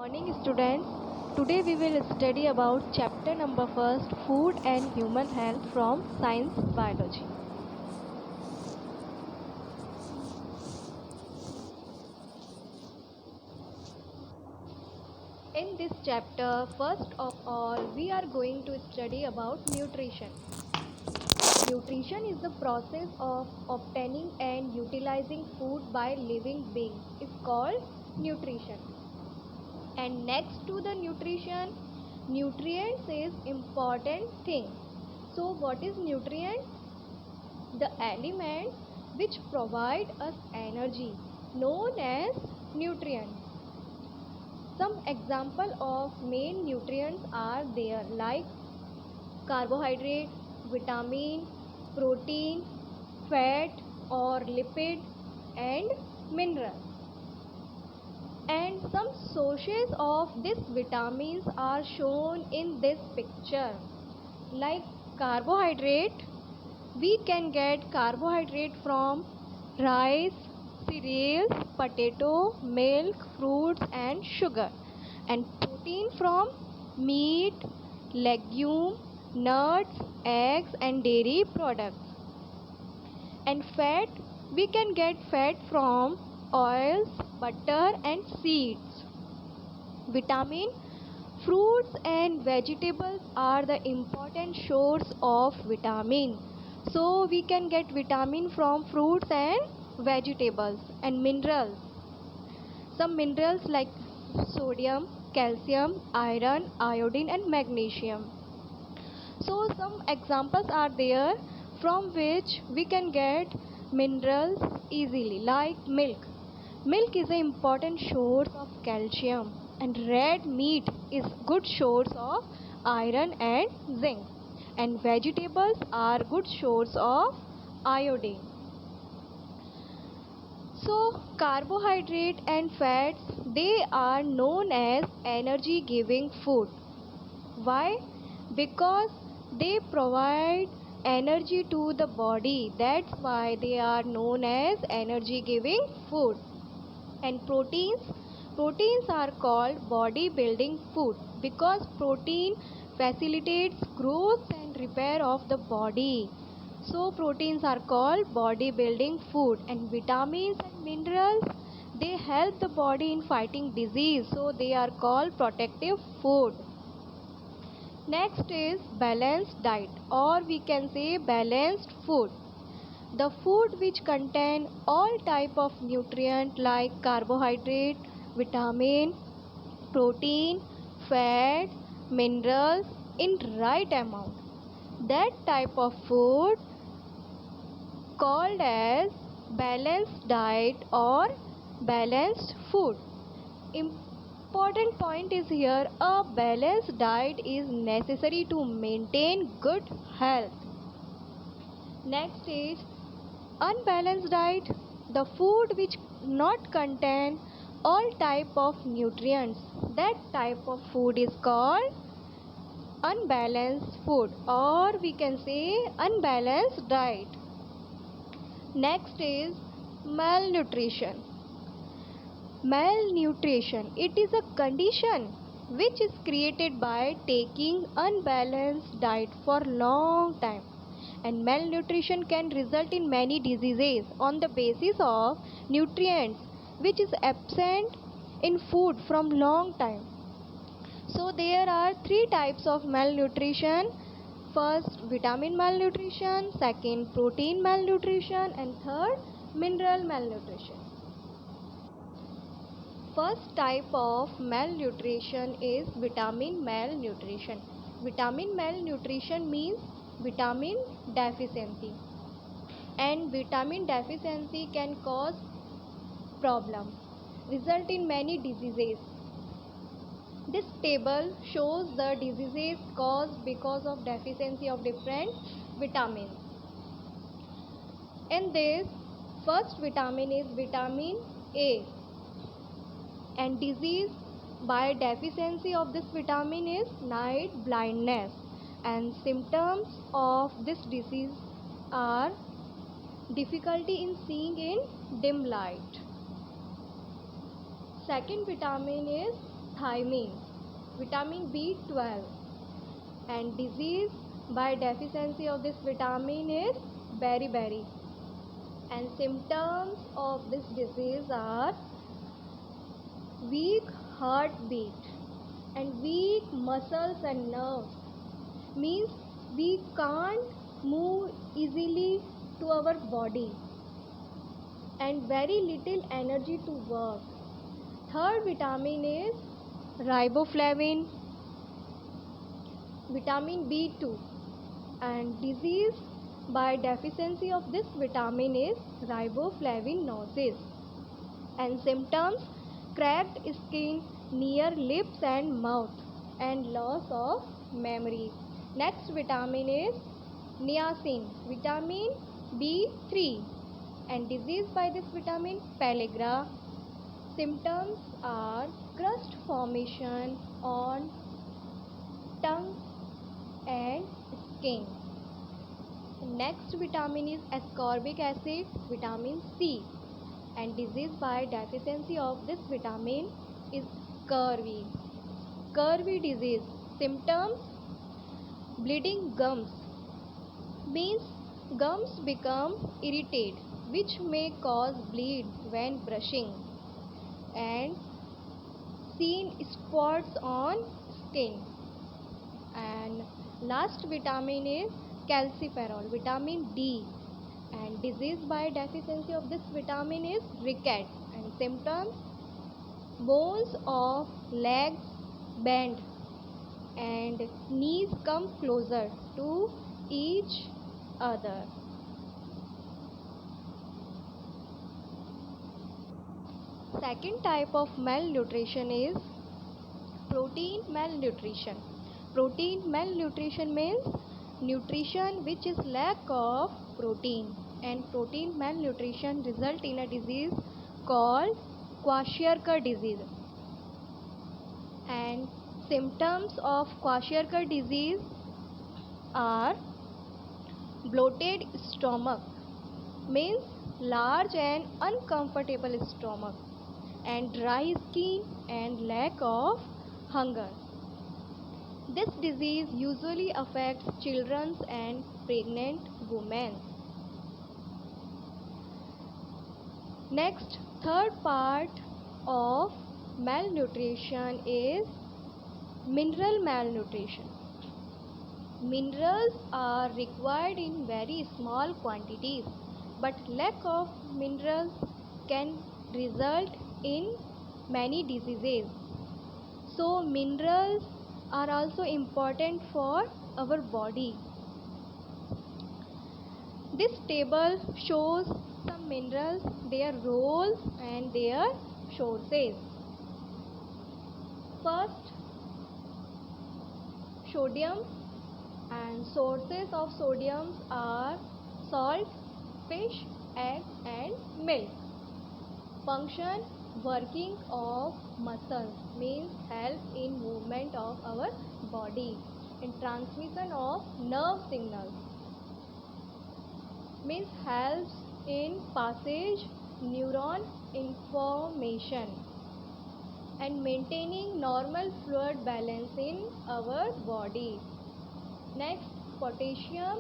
Morning students. Today we will study about chapter number first, food and human health from science biology. In this chapter, first of all, we are going to study about nutrition. Nutrition is the process of obtaining and utilizing food by living beings. It's called nutrition. And next to the nutrition, nutrients is important thing. So what is nutrient? The element which provide us energy known as nutrients. Some example of main nutrients are there like carbohydrate, vitamin, protein, fat or lipid and mineral. And some sources of these vitamins are shown in this picture. Like carbohydrate, we can get carbohydrate from rice, cereals, potato, milk, fruits and sugar. And protein from meat, legume, nuts, eggs and dairy products. And fat, we can get fat from oils, butter and seeds. Vitamin, fruits and vegetables are the important source of vitamin. So we can get vitamin from fruits and vegetables. And minerals, some minerals like sodium, calcium, iron, iodine and magnesium. So some examples are there from which we can get minerals easily, like milk. Milk is an important source of calcium and red meat is good source of iron and zinc, and vegetables are good source of iodine. So carbohydrate and fats, they are known as energy giving food. Why? Because they provide energy to the body. That's why they are known as energy giving food. And proteins are called body building food because protein facilitates growth and repair of the body. So proteins are called body building food. And vitamins and minerals, they help the body in fighting disease, so they are called protective food. Next is balanced diet, or we can say balanced food. The food which contain all type of nutrient like carbohydrate, vitamin, protein, fat, minerals in right amount. That type of food called as balanced diet or balanced food. Important point is here, a balanced diet is necessary to maintain good health. Next is unbalanced diet, the food which not contain all type of nutrients. That type of food is called unbalanced food, or we can say unbalanced diet. Next is malnutrition. Malnutrition, it is a condition which is created by taking unbalanced diet for long time, and malnutrition can result in many diseases on the basis of nutrients which is absent in food from long time. So there are three types of malnutrition. First, vitamin malnutrition, second, protein malnutrition, and third, mineral malnutrition. First type of malnutrition is vitamin malnutrition. Vitamin malnutrition means vitamin deficiency, and vitamin deficiency can cause problem, result in many diseases. This table shows the diseases caused because of deficiency of different vitamins. In this, first vitamin is vitamin A, and disease by deficiency of this vitamin is night blindness, and symptoms of this disease are difficulty in seeing in dim light. Second vitamin is thiamine, vitamin B12, and disease by deficiency of this vitamin is beriberi. And symptoms of this disease are weak heartbeat and weak muscles and nerves, means we can't move easily to our body, and very little energy to work. Third vitamin is riboflavin, vitamin B2, and disease by deficiency of this vitamin is riboflavinosis. And symptoms: cracked skin near lips and mouth, and loss of memory. Next vitamin is niacin, vitamin B3, and disease by this vitamin pellagra. Symptoms are crust formation on tongue and skin. Next vitamin is ascorbic acid, vitamin C, and disease by deficiency of this vitamin is scurvy. Scurvy disease. Symptoms: bleeding gums, means gums become irritated, which may cause bleed when brushing, and seen spots on skin. And last vitamin is calciferol, vitamin D, and disease by deficiency of this vitamin is rickets. And symptoms: bones of legs bend and knees come closer to each other. Second type of malnutrition is protein malnutrition. Protein malnutrition means nutrition which is lack of protein, and protein malnutrition result in a disease called Kwashiorkor disease. And symptoms of Kwashiorkor disease are bloated stomach, means large and uncomfortable stomach, and dry skin and lack of hunger. This disease usually affects children and pregnant women. Next, third part of malnutrition is mineral malnutrition. Minerals are required in very small quantities, but lack of minerals can result in many diseases. So minerals are also important for our body. This table shows some minerals, their roles and their sources. First, sodium, and sources of sodium are salt, fish, egg and milk. Function: working of muscles, means help in movement of our body, and transmission of nerve signals, means helps in passage neuron information, and maintaining normal fluid balance in our body. Next, potassium.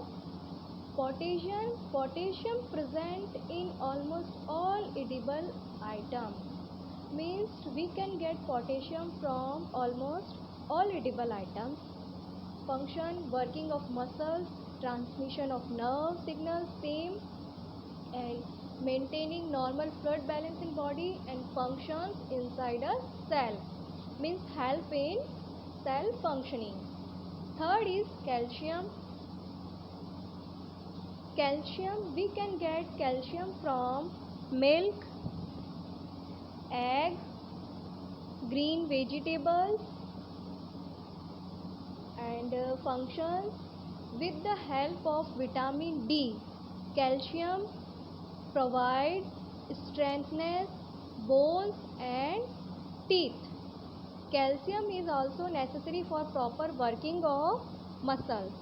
Potassium present in almost all edible items, means we can get potassium from almost all edible items. Function: working of muscles, transmission of nerve signals, same, and maintaining normal fluid balance in body, and functions inside a cell, means help in cell functioning. Third is calcium. Calcium, we can get calcium from milk, egg, green vegetables, and functions with the help of vitamin D. Calcium provides strengthness, bones and teeth. Calcium is also necessary for proper working of muscles.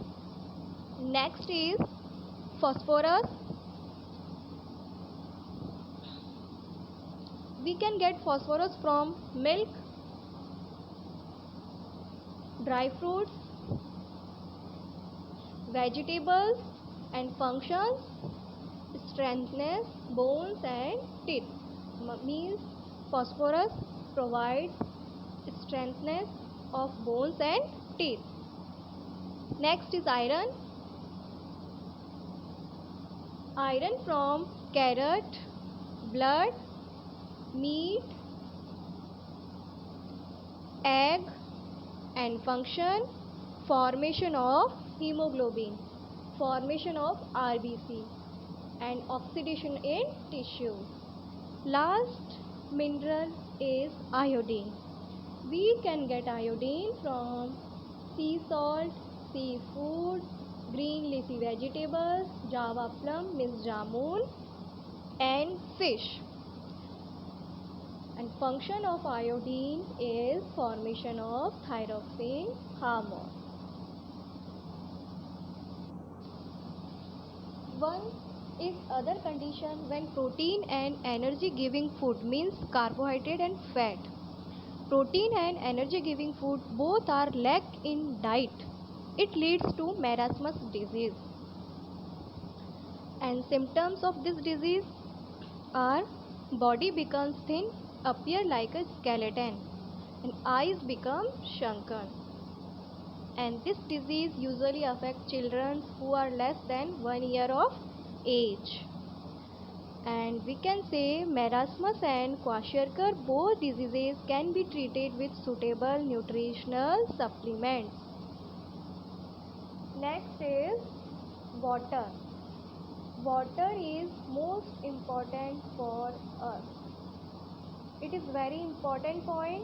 Next is phosphorus. We can get phosphorus from milk, dry fruits, vegetables, and functions strengthens bones and teeth. Means phosphorus provides strengthness of bones and teeth. Next is iron. Iron from carrot, blood, meat, egg, and function formation of hemoglobin, formation of RBC, and oxidation in tissue. Last mineral is iodine. We can get iodine from sea salt, seafood, green leafy vegetables, java plum means jamun, and fish. And function of iodine is formation of thyroxine hormone. One is other condition when protein and energy giving food means carbohydrate and fat. Protein and energy giving food both are lacked in diet. It leads to marasmus disease. And symptoms of this disease are body becomes thin, appear like a skeleton, and eyes become shrunken. And this disease usually affects children who are less than 1 year of age. And we can say marasmus and kwashiorkor both diseases can be treated with suitable nutritional supplements. Next is water. Water is most important for us. It is very important point.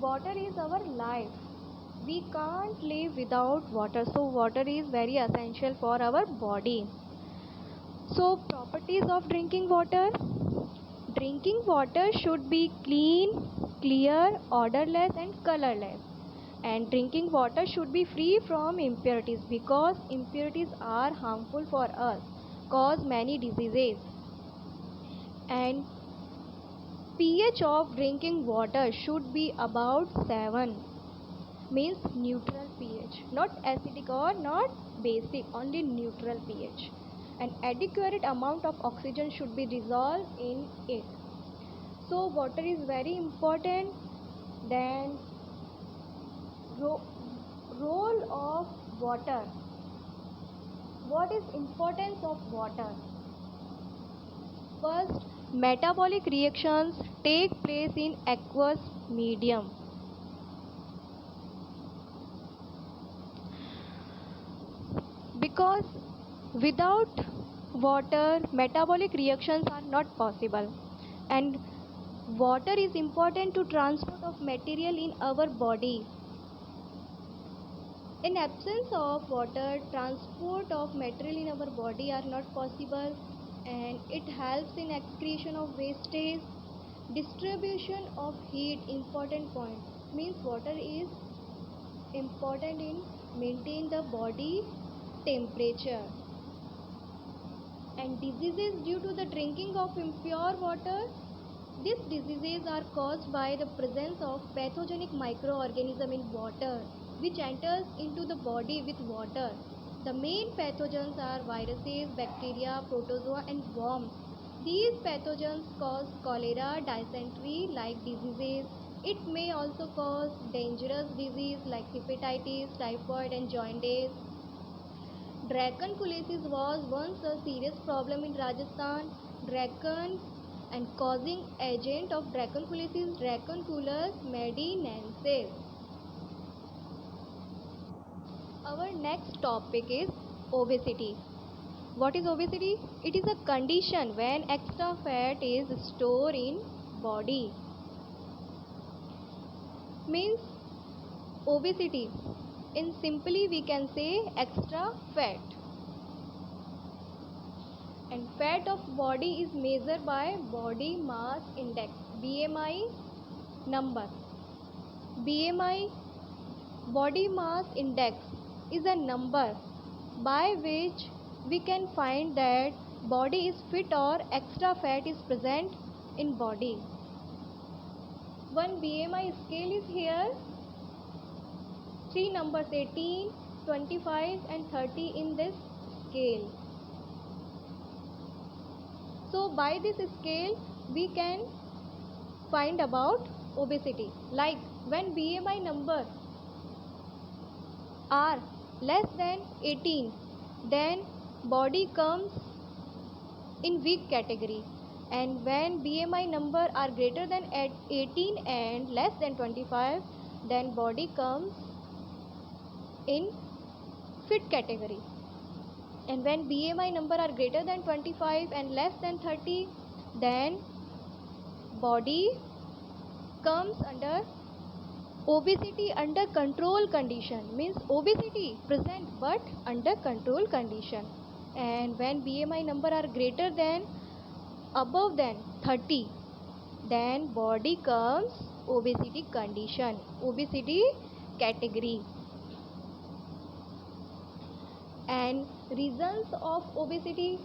Water is our life. We can't live without water. So water is very essential for our body. So properties of drinking water. Drinking water should be clean, clear, odorless and colorless. And drinking water should be free from impurities because impurities are harmful for us, cause many diseases. And pH of drinking water should be about 7, means neutral pH, not acidic or not basic, only neutral pH. An adequate amount of oxygen should be dissolved in it. So water is very important. Then role of water. What is importance of water? First, metabolic reactions take place in aqueous medium. Because without water, metabolic reactions are not possible. And water is important to transport of material in our body. In absence of water, transport of material in our body are not possible, and it helps in excretion of wastage, distribution of heat. Important point means water is important in maintain the body temperature. And diseases due to the drinking of impure water. These diseases are caused by the presence of pathogenic microorganism in water, which enters into the body with water. The main pathogens are viruses, bacteria, protozoa and worms. These pathogens cause cholera, dysentery-like diseases. It may also cause dangerous disease like hepatitis, typhoid and jaundice. Dracunculiasis was once a serious problem in Rajasthan. Dracun and causing agent of dracunculiasis Dracunculus medinensis. Our next topic is obesity. What is obesity? It is a condition when extra fat is stored in body. Means obesity. In simply we can say extra fat. And fat of body is measured by body mass index, BMI number. BMI, body mass index, is a number by which we can find that body is fit or extra fat is present in body. one BMI scale is here, 3 numbers 18, 25 and 30 in this scale. So by this scale we can find about obesity. Like when BMI number are less than 18, then body comes in weak category, and when BMI number are greater than 18 and less than 25, then body comes in fit category, and when BMI number are greater than 25 and less than 30, then body comes under obesity under control condition, means obesity present but under control condition. And when BMI number are greater than above than 30, then body comes obesity condition, obesity category. And reasons of obesity: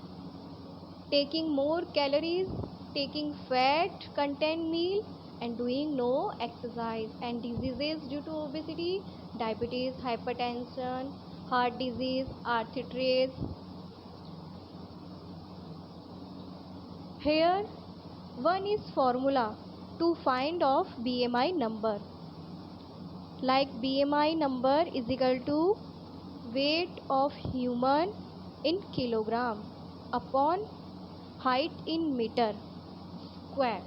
taking more calories, taking fat content meal, and doing no exercise. And diseases due to obesity: diabetes, hypertension, heart disease, arthritis. Here one is formula to find of BMI number, like BMI number is equal to weight of human in kilogram upon height in meter square,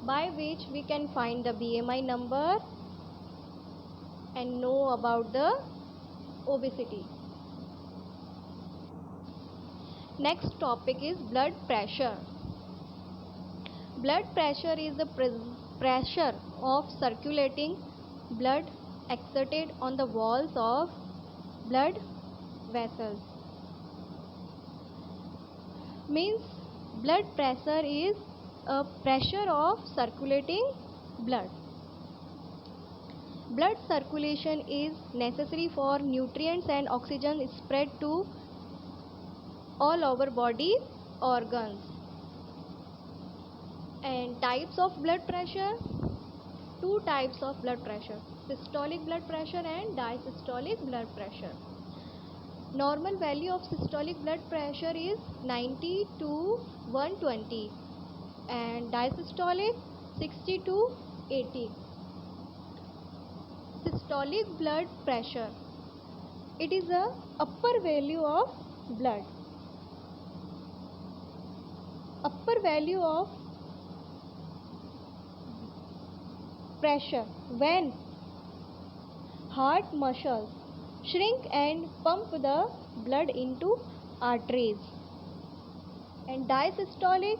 by which we can find the BMI number and know about the obesity. Next topic is blood pressure. Blood pressure is the pressure of circulating blood exerted on the walls of blood vessels. Means blood pressure is a pressure of circulating blood. Blood circulation is necessary for nutrients and oxygen spread to all over body organs. And types of blood pressure: two types of blood pressure, systolic blood pressure and diastolic blood pressure. Normal value of systolic blood pressure is 90 to 120 and diastolic 60 to 80. Systolic blood pressure, it is a upper value of blood, upper value of pressure when heart muscles shrink and pump the blood into arteries. And diastolic,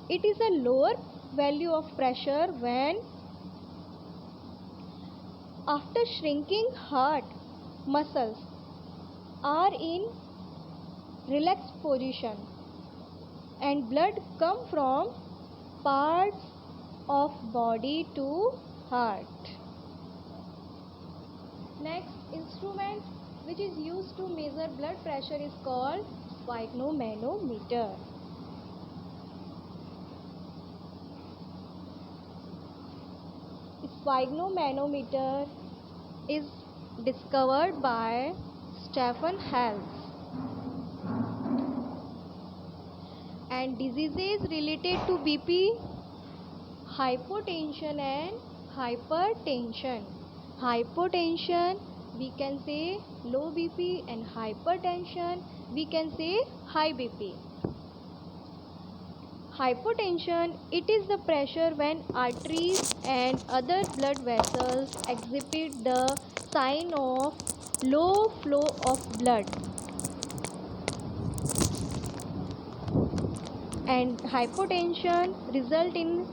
it is a lower value of pressure when after shrinking heart muscles are in relaxed position and blood come from parts of body to heart. Next instrument which is used to measure blood pressure is called sphygmomanometer. Sphygmomanometer is discovered by Stephen Hales. And diseases related to BP: hypotension and hypertension. Hypotension we can say low BP and hypertension we can say high BP. Hypotension, it is the pressure when arteries and other blood vessels exhibit the sign of low flow of blood. And hypotension result in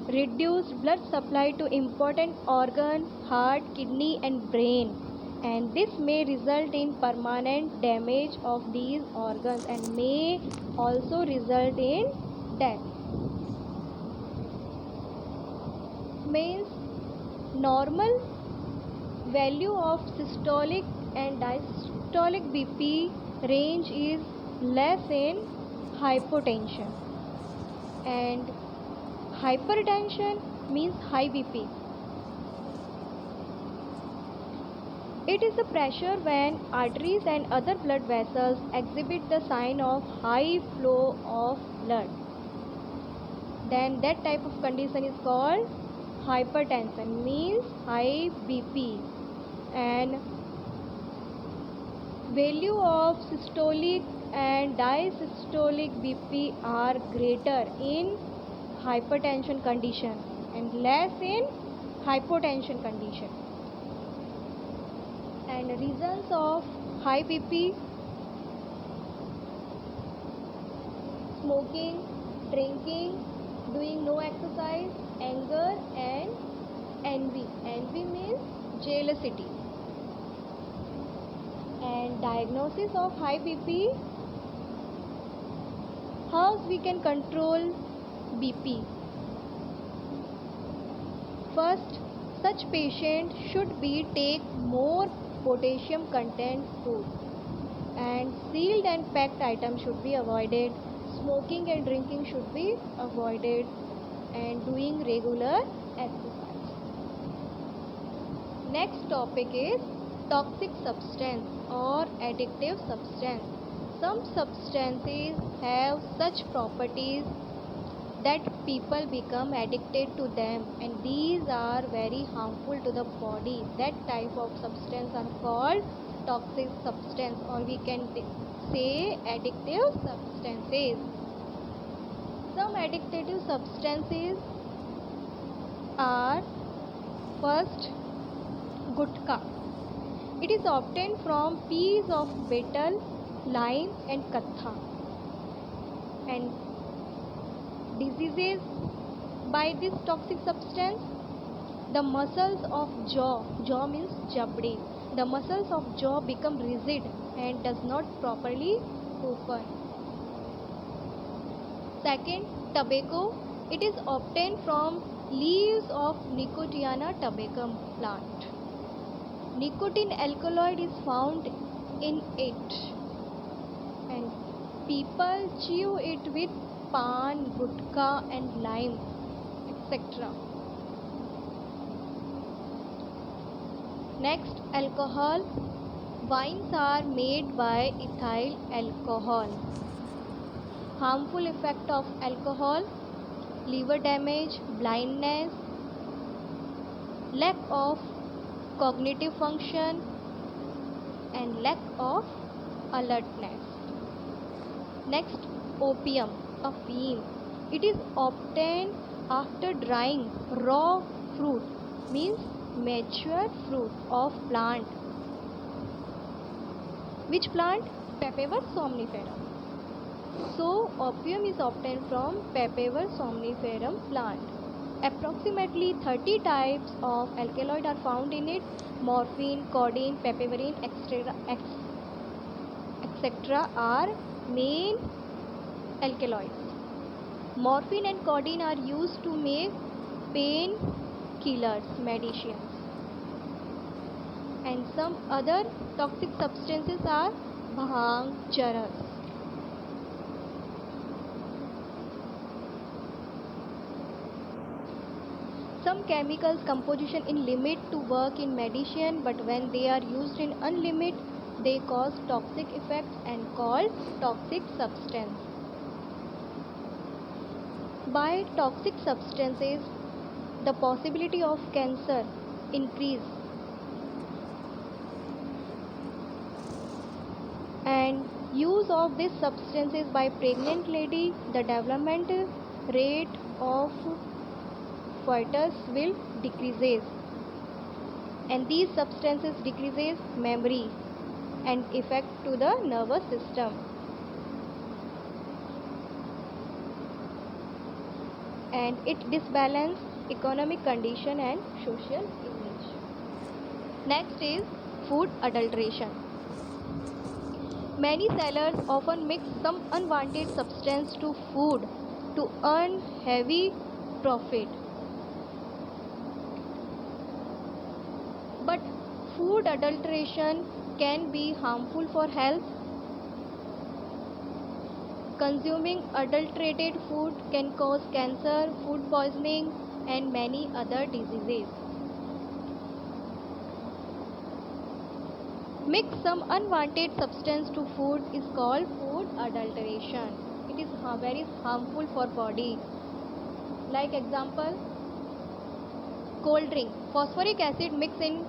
reduced blood supply to important organ, heart, kidney and brain, and this may result in permanent damage of these organs and may also result in death. Means normal value of systolic and diastolic BP range is less in hypotension, and Hypertension means high BP. It is the pressure when arteries and other blood vessels exhibit the sign of high flow of blood. Then that type of condition is called hypertension, means high BP. And value of systolic and diastolic BP are greater in hypertension condition and less in hypotension condition. And reasons of high BP: smoking, drinking, doing no exercise, anger, and envy. Envy means jealousy. And diagnosis of high BP: how we can control BP? First, such patient should be take more potassium content food, and sealed and packed items should be avoided. Smoking and drinking should be avoided, and doing regular exercise. Next topic is toxic substance or addictive substance. Some substances have such properties that people become addicted to them, and these are very harmful to the body. That type of substance are called toxic substance, or we can say addictive substances. Some addictive substances are: first, gutka. It is obtained from peas of betel, lime, and katha. And diseases by this toxic substance: the muscles of jaw means jabde, the muscles of jaw become rigid and does not properly open. Second, tobacco. It is obtained from leaves of Nicotiana tabacum plant. Nicotine alkaloid is found in it, and people chew it with pan, gutka, and lime, etc. Next, alcohol. Wines are made by ethyl alcohol. Harmful effect of alcohol: liver damage, blindness, lack of cognitive function, and lack of alertness. Next, opium, afim. It is obtained after drying raw fruit, means mature fruit of plant. Which plant? Papaver somniferum. So, opium is obtained from Papaver somniferum plant. Approximately 30 types of alkaloid are found in it: morphine, codeine, papaverine, etc. are main alkaloids. Morphine and codeine are used to make pain killers, medicines. And some other toxic substances are bhang, charas. Some chemicals composition in limit to work in medicine, but when they are used in unlimited, they cause toxic effects and called toxic substance. By toxic substances, the possibility of cancer increase, and use of these substances by pregnant lady, the development rate of fetus will decreases, and these substances decreases memory and effect to the nervous system, and it disbalance economic condition and social image. Next is food adulteration. Many sellers often mix some unwanted substance to food to earn heavy profit. But food adulteration can be harmful for health. Consuming adulterated food can cause cancer, food poisoning, and many other diseases. Mix some unwanted substance to food is called food adulteration. It is very harmful for body. Like example, cold drink. Phosphoric acid mix in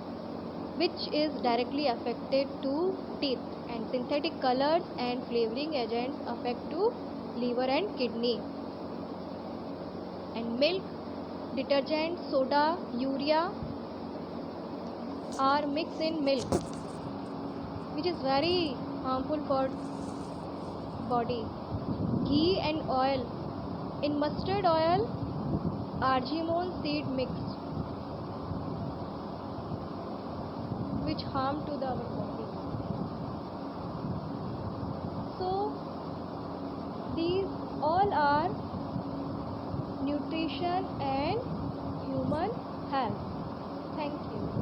which is directly affected to teeth, and synthetic colors and flavoring agents affect to liver and kidney. And milk, detergent, soda, urea are mixed in milk, which is very harmful for body. Ghee and oil. In mustard oil, argemone seed mixed, which harm to our body. So these all are nutrition and human health. Thank you.